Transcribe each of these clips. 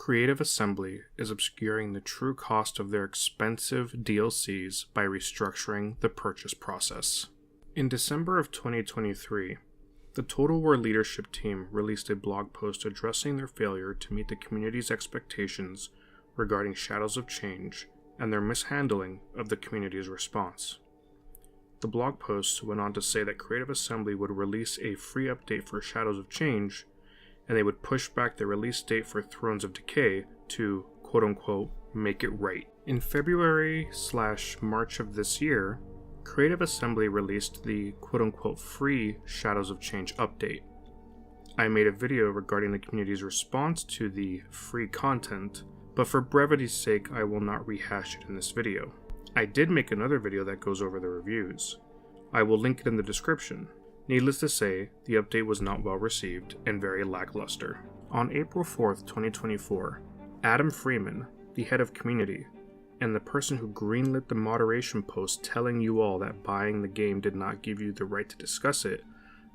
Creative Assembly is obscuring the true cost of their expensive DLCs by restructuring the purchase process. In December of 2023, the Total War leadership team released a blog post addressing their failure to meet the community's expectations regarding Shadows of Change and their mishandling of the community's response. The blog post went on to say that Creative Assembly would release a free update for Shadows of Change, and they would push back the release date for Thrones of Decay to, quote-unquote, make it right. In February/March of this year, Creative Assembly released the, quote-unquote, free Shadows of Change update. I made a video regarding the community's response to the free content, but for brevity's sake, I will not rehash it in this video. I did make another video that goes over the reviews. I will link it in the description. Needless to say, the update was not well received and very lackluster. On April 4th, 2024, Adam Freeman, the head of community, and the person who greenlit the moderation post telling you all that buying the game did not give you the right to discuss it,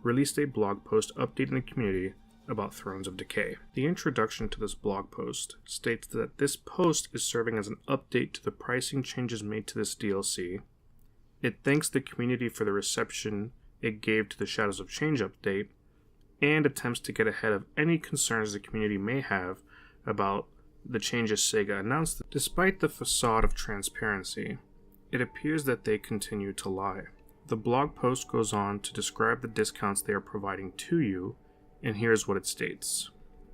released a blog post updating the community about Thrones of Decay. The introduction to this blog post states that this post is serving as an update to the pricing changes made to this DLC. It thanks the community for the reception it gave to the Shadows of Change update, and attempts to get ahead of any concerns the community may have about the changes Sega announced. Despite the facade of transparency, it appears that they continue to lie. The blog post goes on to describe the discounts they are providing to you, and here's what it states.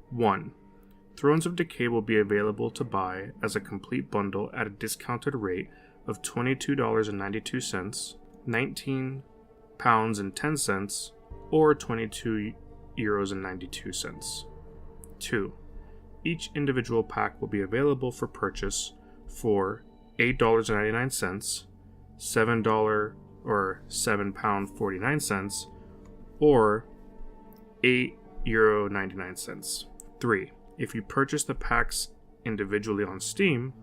1. Thrones of Decay will be available to buy as a complete bundle at a discounted rate of $22.92, £19.10, or €22.92. 2. Each individual pack will be available for purchase for $8.99, $7 or £7.49, or €8.99. 3. If you purchase the packs individually on Steam,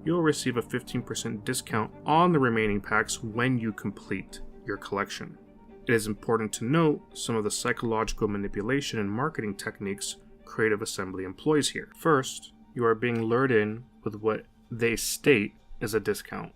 you'll receive a 15% discount on the remaining packs when you complete your collection. It is important to note some of the psychological manipulation and marketing techniques Creative Assembly employs here. First, you are being lured in with what they state is a discount.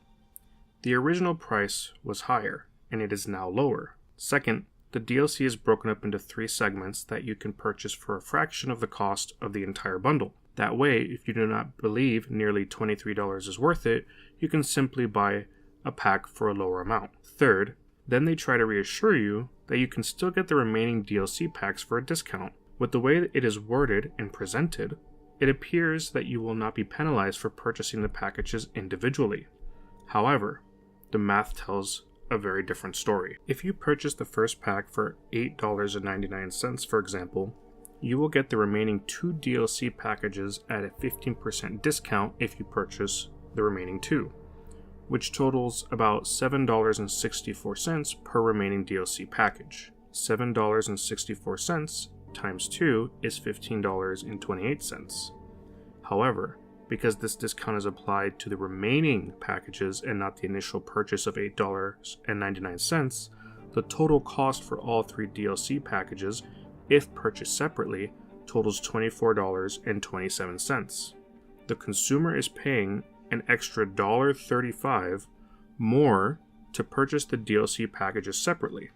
The original price was higher, and it is now lower. Second, the DLC is broken up into 3 segments that you can purchase for a fraction of the cost of the entire bundle. That way, if you do not believe nearly $23 is worth it, you can simply buy a pack for a lower amount. Third, then they try to reassure you that you can still get the remaining DLC packs for a discount. With the way that it is worded and presented, it appears that you will not be penalized for purchasing the packages individually. However, the math tells a very different story. If you purchase the first pack for $8.99, for example, you will get the remaining 2 DLC packages at a 15% discount if you purchase the remaining 2, which totals about $7.64 per remaining DLC package. $7.64 times 2 is $15.28. However, because this discount is applied to the remaining packages and not the initial purchase of $8.99, the total cost for all 3 DLC packages, if purchased separately, totals $24.27. The consumer is paying an extra $1.35 more to purchase the DLC packages separately.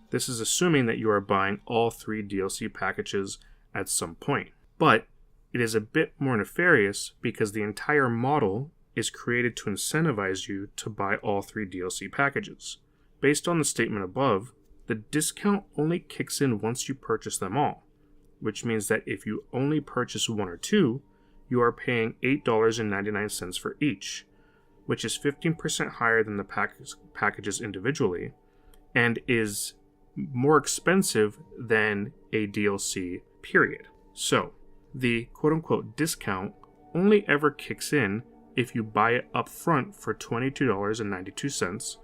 This is assuming that you are buying all 3 DLC packages at some point. But it is a bit more nefarious because the entire model is created to incentivize you to buy all 3 DLC packages. Based on the statement above, the discount only kicks in once you purchase them all, which means that if you only purchase 1 or 2, you are paying $8.99 for each, which is 15% higher than the packages individually, and is more expensive than a DLC, period. So, the quote-unquote discount only ever kicks in if you buy it up front for $22.92,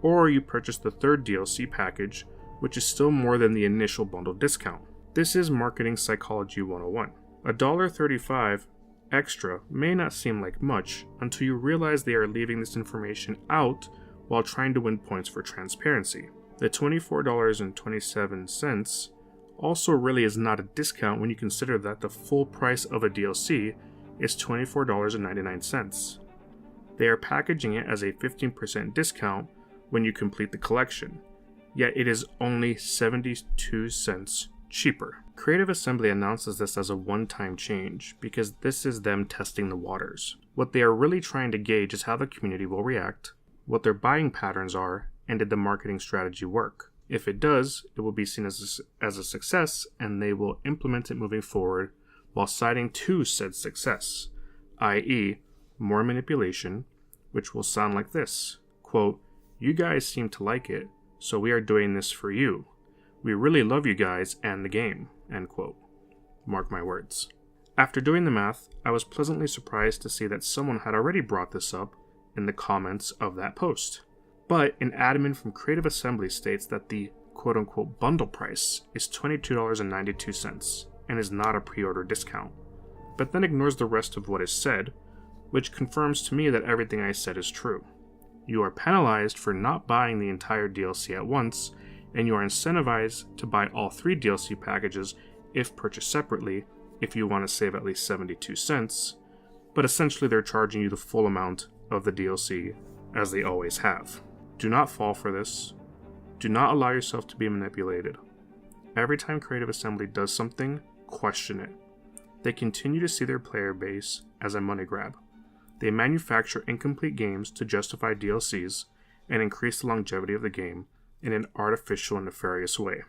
or you purchase the 3rd DLC package, which is still more than the initial bundle discount. This is marketing psychology 101. $1.35 extra may not seem like much until you realize they are leaving this information out while trying to win points for transparency. The $24.27 also really is not a discount when you consider that the full price of a DLC is $24.99. They are packaging it as a 15% discount when you complete the collection, yet it is only 72 cents cheaper. Creative Assembly announces this as a one-time change because this is them testing the waters. What they are really trying to gauge is how the community will react, what their buying patterns are, and did the marketing strategy work. If it does, it will be seen as a success, and they will implement it moving forward while citing to said success, i.e., more manipulation, which will sound like this, quote, "You guys seem to like it, so we are doing this for you. We really love you guys and the game," end quote. Mark my words. After doing the math, I was pleasantly surprised to see that someone had already brought this up in the comments of that post. But an admin from Creative Assembly states that the quote-unquote bundle price is $22.92 and is not a pre-order discount, but then ignores the rest of what is said, which confirms to me that everything I said is true. You are penalized for not buying the entire DLC at once, and you are incentivized to buy all 3 DLC packages if purchased separately if you want to save at least 72 cents, but essentially they're charging you the full amount of the DLC as they always have. Do not fall for this. Do not allow yourself to be manipulated. Every time Creative Assembly does something, question it. They continue to see their player base as a money grab. They manufacture incomplete games to justify DLCs and increase the longevity of the game in an artificial and nefarious way.